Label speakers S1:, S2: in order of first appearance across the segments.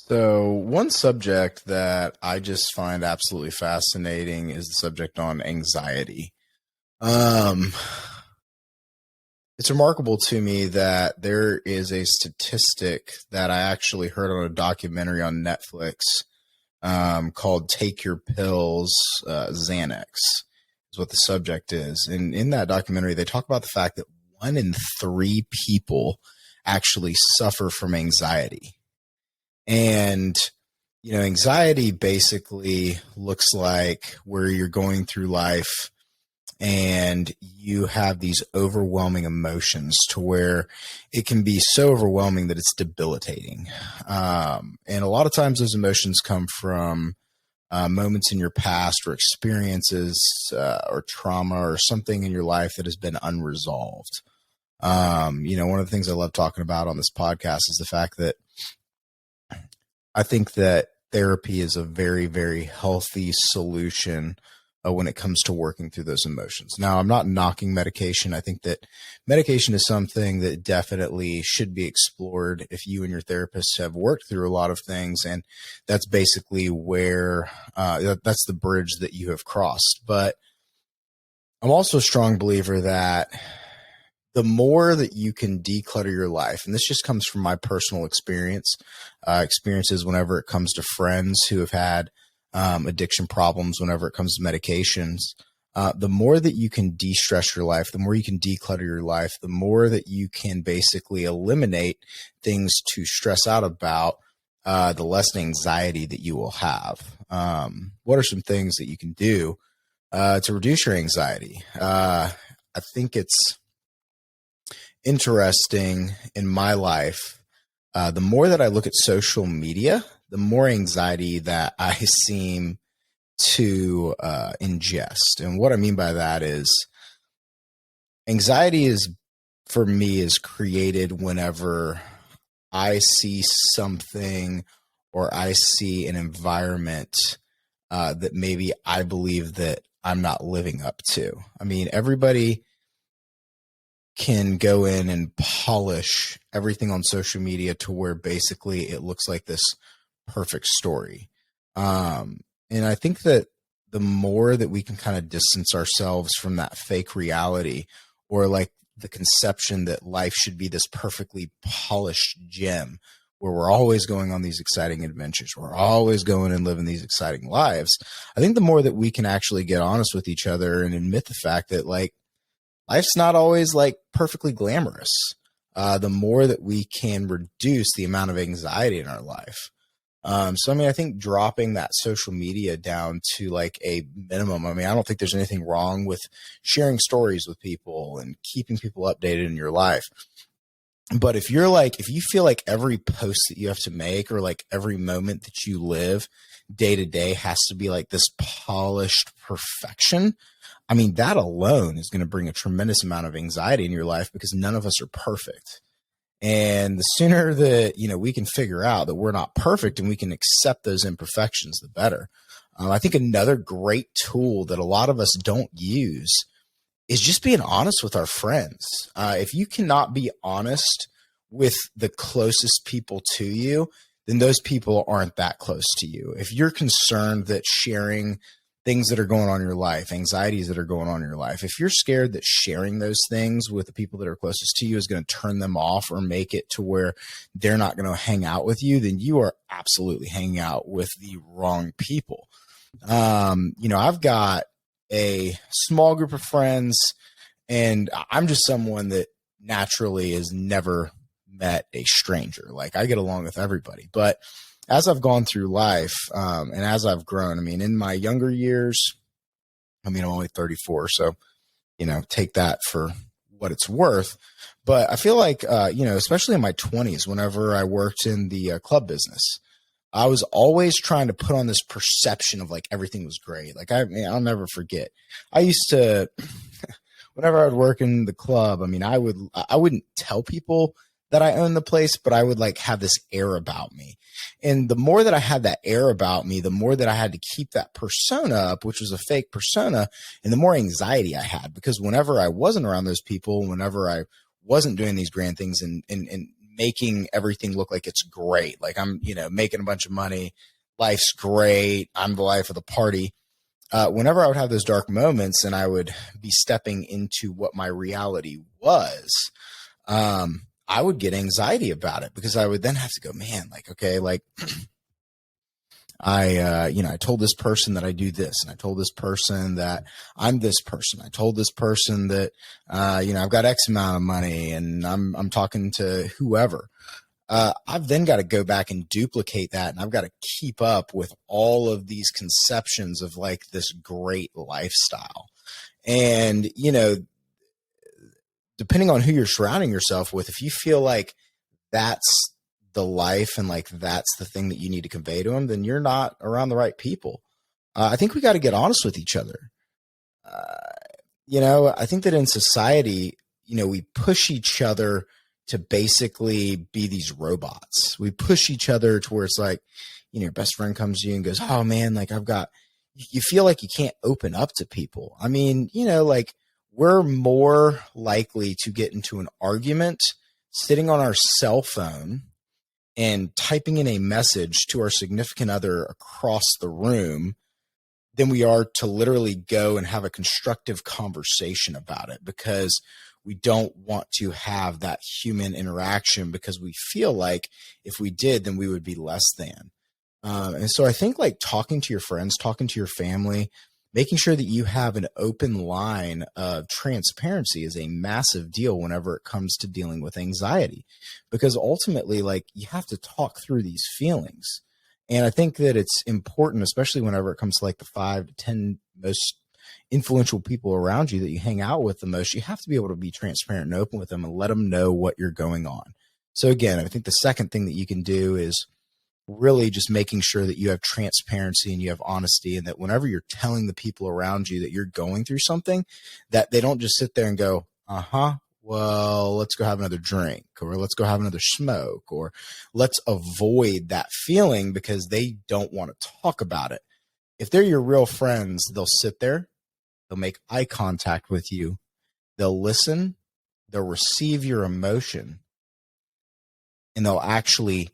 S1: So, one subject that I just find absolutely fascinating is the subject on anxiety. Um, it's remarkable to me that there is a statistic that I actually heard on a documentary on Netflix called Take Your Pills, Xanax, is what the subject is. And in that documentary, they talk about the fact that 1 in 3 people actually suffer from anxiety. And, anxiety basically looks like where you're going through life and you have these overwhelming emotions to where it can be so overwhelming that it's debilitating. And a lot of times those emotions come from moments in your past or experiences or trauma or something in your life that has been unresolved. One of the things I love talking about on this podcast is the fact that I think that therapy is a very, very healthy solution when it comes to working through those emotions. Now, I'm not knocking medication. I think that medication is something that definitely should be explored if you and your therapist have worked through a lot of things. And that's basically where that's the bridge that you have crossed. But I'm also a strong believer that the more that you can declutter your life, and this just comes from my personal experiences whenever it comes to friends who have had addiction problems, whenever it comes to medications, the more that you can de-stress your life, the more you can declutter your life, the more that you can basically eliminate things to stress out about, the less anxiety that you will have. What are some things that you can do to reduce your anxiety? I think it's interesting in my life. The more that I look at social media, the more anxiety that I seem to ingest. And what I mean by that is anxiety for me, is created whenever I see something or I see an environment that maybe I believe that I'm not living up to. I mean, everybody can go in and polish everything on social media to where basically it looks like this perfect story. And I think that the more that we can kind of distance ourselves from that fake reality, or like the conception that life should be this perfectly polished gem where we're always going on these exciting adventures, we're always going and living these exciting lives, I think the more that we can actually get honest with each other and admit the fact that life's not always perfectly glamorous, the more that we can reduce the amount of anxiety in our life. I think dropping that social media down to a minimum. I mean, I don't think there's anything wrong with sharing stories with people and keeping people updated in your life. But if you feel like every post that you have to make, or every moment that you live day to day has to be this polished perfection, I mean, that alone is going to bring a tremendous amount of anxiety in your life, because none of us are perfect. And the sooner that, we can figure out that we're not perfect and we can accept those imperfections, the better. I think another great tool that a lot of us don't use is just being honest with our friends. If you cannot be honest with the closest people to you, then those people aren't that close to you. If you're concerned that sharing things that are going on in your life, anxieties that are going on in your life, if you're scared that sharing those things with the people that are closest to you is going to turn them off or make it to where they're not going to hang out with you, then you are absolutely hanging out with the wrong people. I've got a small group of friends, and I'm just someone that naturally has never met a stranger. I get along with everybody, but as I've gone through life, and as I've grown, I mean, in my younger years, I'm only 34, so, take that for what it's worth. But I feel especially in my 20s, whenever I worked in the club business, I was always trying to put on this perception of everything was great. I'll never forget. I used to, whenever I would work in the club, I mean, I wouldn't tell people that I owned the place, but I would have this air about me. And the more that I had that air about me, the more that I had to keep that persona up, which was a fake persona, and the more anxiety I had, because whenever I wasn't around those people, whenever I wasn't doing these grand things and making everything look like it's great. Like I'm, making a bunch of money. Life's great. I'm the life of the party. Whenever I would have those dark moments and I would be stepping into what my reality was, I would get anxiety about it because I would then have to go, man, like, okay, like I told this person that I do this, and I told this person that I'm this person. I told this person that, I've got X amount of money and I'm talking to whoever. I've then got to go back and duplicate that. And I've got to keep up with all of these conceptions of like this great lifestyle. And, depending on who you're surrounding yourself with, if you feel like that's the life and like that's the thing that you need to convey to them, then you're not around the right people. I think we got to get honest with each other. I think that in society, we push each other to basically be these robots. We push each other to where it's like, your best friend comes to you and goes, oh man, like you feel like you can't open up to people. I mean, like we're more likely to get into an argument sitting on our cell phone and typing in a message to our significant other across the room than we are to literally go and have a constructive conversation about it, because we don't want to have that human interaction because we feel like if we did, then we would be less than. And so I think like talking to your friends, talking to your family, making sure that you have an open line of transparency is a massive deal whenever it comes to dealing with anxiety, because ultimately, like, you have to talk through these feelings. And I think that it's important, especially whenever it comes to like the 5 to 10 most influential people around you that you hang out with the most, you have to be able to be transparent and open with them and let them know what you're going on. So again, I think the second thing that you can do is really just making sure that you have transparency and you have honesty, and that whenever you're telling the people around you that you're going through something, that they don't just sit there and go, well, let's go have another drink, or let's go have another smoke, or let's avoid that feeling because they don't want to talk about it. If they're your real friends, they'll sit there, they'll make eye contact with you, they'll listen, they'll receive your emotion, and they'll actually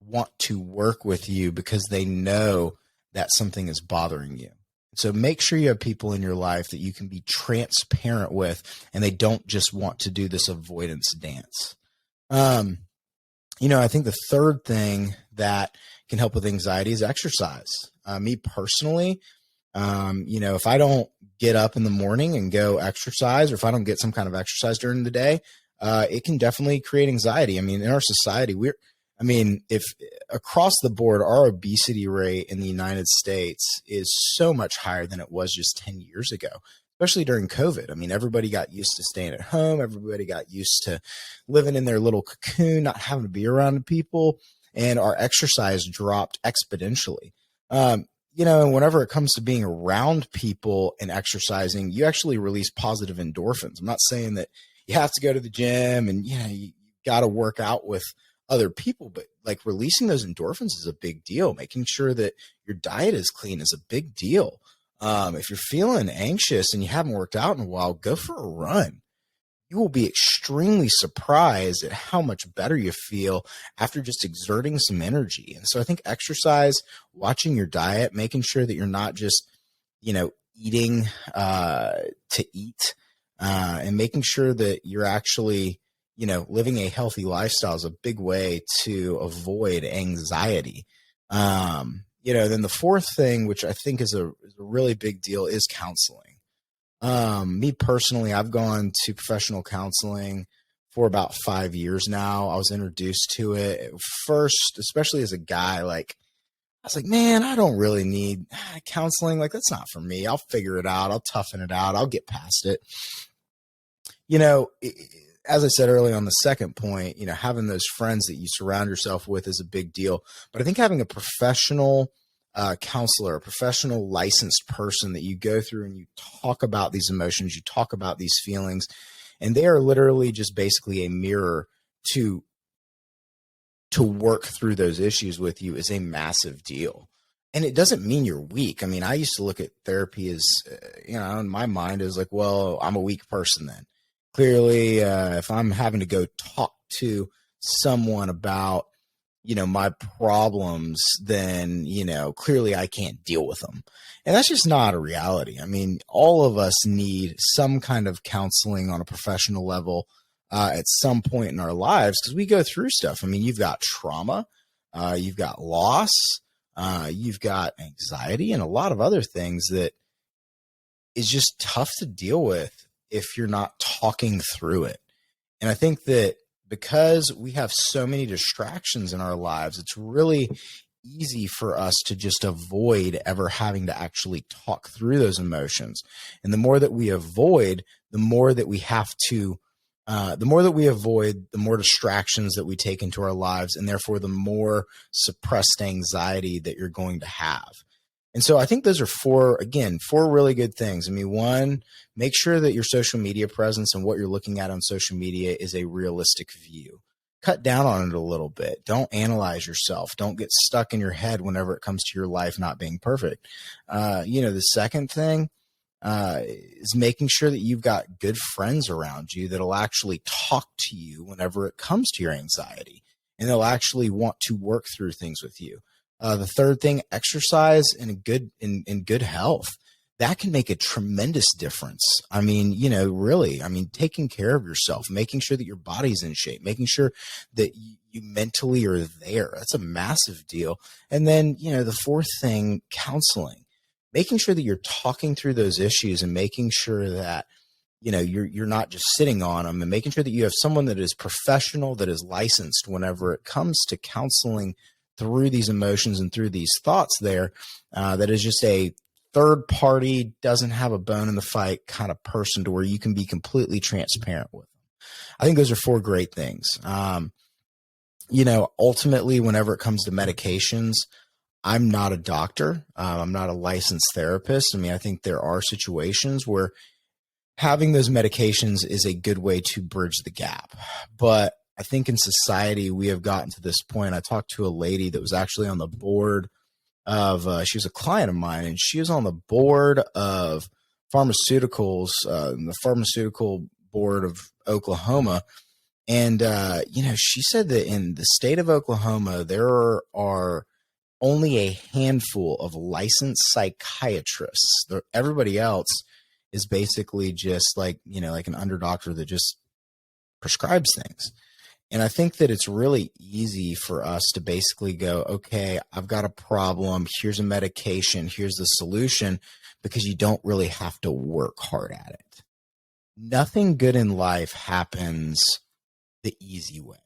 S1: want to work with you because they know that something is bothering you. So make sure you have people in your life that you can be transparent with, and they don't just want to do this avoidance dance. I think the third thing that can help with anxiety is exercise. Me personally, if I don't get up in the morning and go exercise, or if I don't get some kind of exercise during the day, it can definitely create anxiety. I mean, in our society, if across the board, our obesity rate in the United States is so much higher than it was just 10 years ago, especially during COVID. I mean, everybody got used to staying at home. Everybody got used to living in their little cocoon, not having to be around people, and our exercise dropped exponentially. And whenever it comes to being around people and exercising, you actually release positive endorphins. I'm not saying that you have to go to the gym and, you got to work out with other people, but like releasing those endorphins is a big deal. Making sure that your diet is clean is a big deal. If you're feeling anxious and you haven't worked out in a while, go for a run. You will be extremely surprised at how much better you feel after just exerting some energy. And so I think exercise, watching your diet, making sure that you're not just, eating to eat, and making sure that you're actually living a healthy lifestyle is a big way to avoid anxiety. Then the fourth thing, which I think is a really big deal, is counseling. Me personally, I've gone to professional counseling for about 5 years now. I was introduced to it first, especially as a guy. Like, I was like, man, I don't really need counseling. Like, that's not for me. I'll figure it out. I'll toughen it out. I'll get past it. As I said earlier on the second point, having those friends that you surround yourself with is a big deal. But I think having a professional counselor, a professional licensed person that you go through and you talk about these emotions, you talk about these feelings, and they are literally just basically a mirror to work through those issues with you is a massive deal. And it doesn't mean you're weak. I mean, I used to look at therapy as, in my mind is like, well, I'm a weak person then. Clearly, if I'm having to go talk to someone about, my problems, then, clearly I can't deal with them. And that's just not a reality. I mean, all of us need some kind of counseling on a professional level at some point in our lives, because we go through stuff. I mean, you've got trauma, you've got loss, you've got anxiety, and a lot of other things that is just tough to deal with if you're not talking through it. And I think that because we have so many distractions in our lives, it's really easy for us to just avoid ever having to actually talk through those emotions. And the more that we avoid, the more that we have to, the more that we avoid, the more distractions that we take into our lives, and therefore the more suppressed anxiety that you're going to have. And so I think those are four really good things. I mean, one, make sure that your social media presence and what you're looking at on social media is a realistic view. Cut down on it a little bit. Don't analyze yourself. Don't get stuck in your head whenever it comes to your life not being perfect. The second thing is making sure that you've got good friends around you that'll actually talk to you whenever it comes to your anxiety, and they'll actually want to work through things with you. The third thing, exercise and good health. That can make a tremendous difference. I mean, taking care of yourself, making sure that your body's in shape, making sure that you mentally are there. That's a massive deal. And then, the fourth thing, counseling, making sure that you're talking through those issues and making sure that, you're not just sitting on them, and making sure that you have someone that is professional, that is licensed whenever it comes to counseling through these emotions and through these thoughts there, that is just a third party, doesn't have a bone in the fight kind of person, to where you can be completely transparent with them. I think those are four great things. Ultimately, whenever it comes to medications, I'm not a doctor. I'm not a licensed therapist. I mean, I think there are situations where having those medications is a good way to bridge the gap. But I think in society, we have gotten to this point. I talked to a lady that was actually on the board of, she was a client of mine, and she was on the board of pharmaceuticals, the pharmaceutical board of Oklahoma. And, she said that in the state of Oklahoma, there are only a handful of licensed psychiatrists. Everybody else is basically just like an underdoctor that just prescribes things. And I think that it's really easy for us to basically go, okay, I've got a problem. Here's a medication. Here's the solution, because you don't really have to work hard at it. Nothing good in life happens the easy way.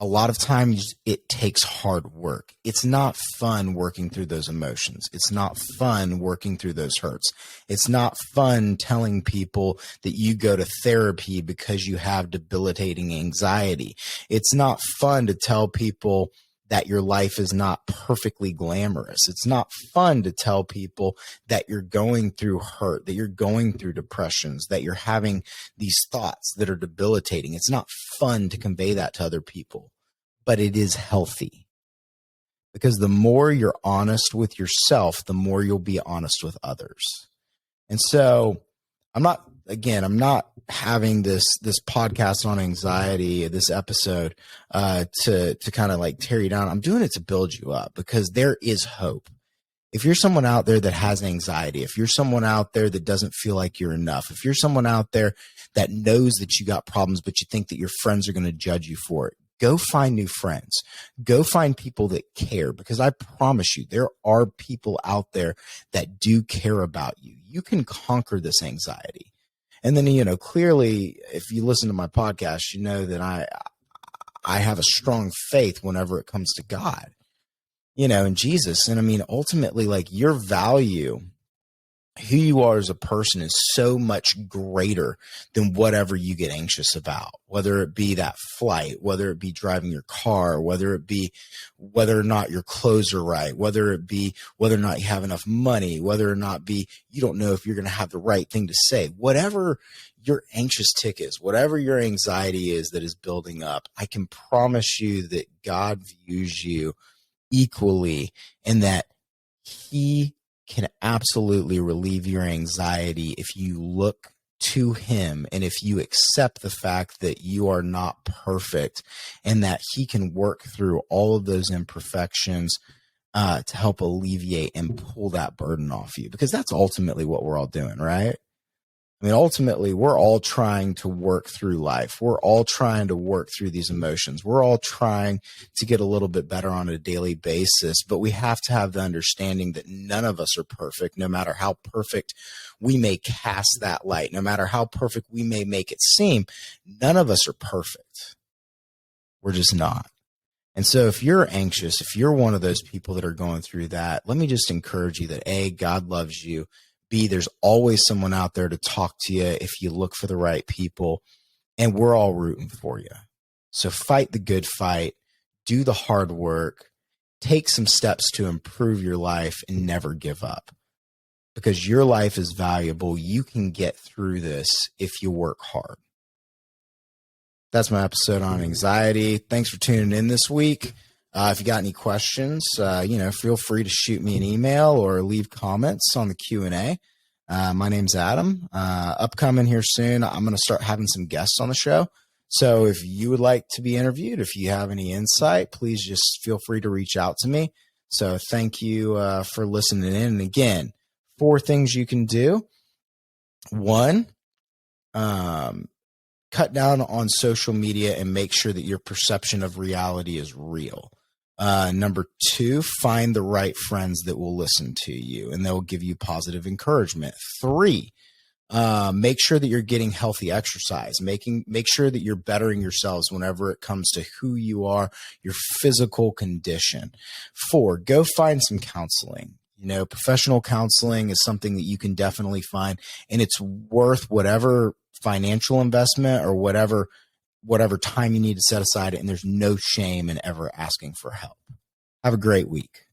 S1: A lot of times it takes hard work. It's not fun working through those emotions. It's not fun working through those hurts. It's not fun telling people that you go to therapy because you have debilitating anxiety. It's not fun to tell people that your life is not perfectly glamorous. It's not fun to tell people that you're going through hurt, that you're going through depressions, that you're having these thoughts that are debilitating. It's not fun to convey that to other people, but it is healthy, because the more you're honest with yourself, the more you'll be honest with others. And so I'm not having this podcast on anxiety, this episode, to kind of like tear you down. I'm doing it to build you up, because there is hope. If you're someone out there that has anxiety, if you're someone out there that doesn't feel like you're enough, if you're someone out there that knows that you got problems, but you think that your friends are going to judge you for it, go find new friends. Go find people that care, because I promise you, there are people out there that do care about you. You can conquer this anxiety. And then, clearly, if you listen to my podcast, you know that I have a strong faith whenever it comes to God, and Jesus. And I mean, ultimately, like, your value, who you are as a person, is so much greater than whatever you get anxious about, whether it be that flight, whether it be driving your car, whether it be whether or not your clothes are right, whether it be whether or not you have enough money, whether or not be you don't know if you're going to have the right thing to say. Whatever your anxious tick is, whatever your anxiety is that is building up, I can promise you that God views you equally, and that He can absolutely relieve your anxiety if you look to him, and if you accept the fact that you are not perfect and that he can work through all of those imperfections to help alleviate and pull that burden off you, because that's ultimately what we're all doing, right? I mean, ultimately, we're all trying to work through life. We're all trying to work through these emotions. We're all trying to get a little bit better on a daily basis, but we have to have the understanding that none of us are perfect, no matter how perfect we may cast that light, no matter how perfect we may make it seem. None of us are perfect. We're just not. And so if you're anxious, if you're one of those people that are going through that, let me just encourage you that A, God loves you. B, there's always someone out there to talk to you if you look for the right people, and we're all rooting for you. So fight the good fight, do the hard work, take some steps to improve your life, and never give up, because your life is valuable. You can get through this if you work hard. That's my episode on anxiety. Thanks for tuning in this week. If you got any questions, feel free to shoot me an email or leave comments on the Q&A. My name's Adam. Upcoming here soon, I'm going to start having some guests on the show. So if you would like to be interviewed, if you have any insight, please just feel free to reach out to me. So thank you for listening in. And again, 4 things you can do. 1, cut down on social media and make sure that your perception of reality is real. Number 2, find the right friends that will listen to you and they'll give you positive encouragement. 3, make sure that you're getting healthy exercise, make sure that you're bettering yourselves whenever it comes to who you are, your physical condition. 4, go find some counseling. Professional counseling is something that you can definitely find, and it's worth whatever financial investment or whatever time you need to set aside, and there's no shame in ever asking for help. Have a great week.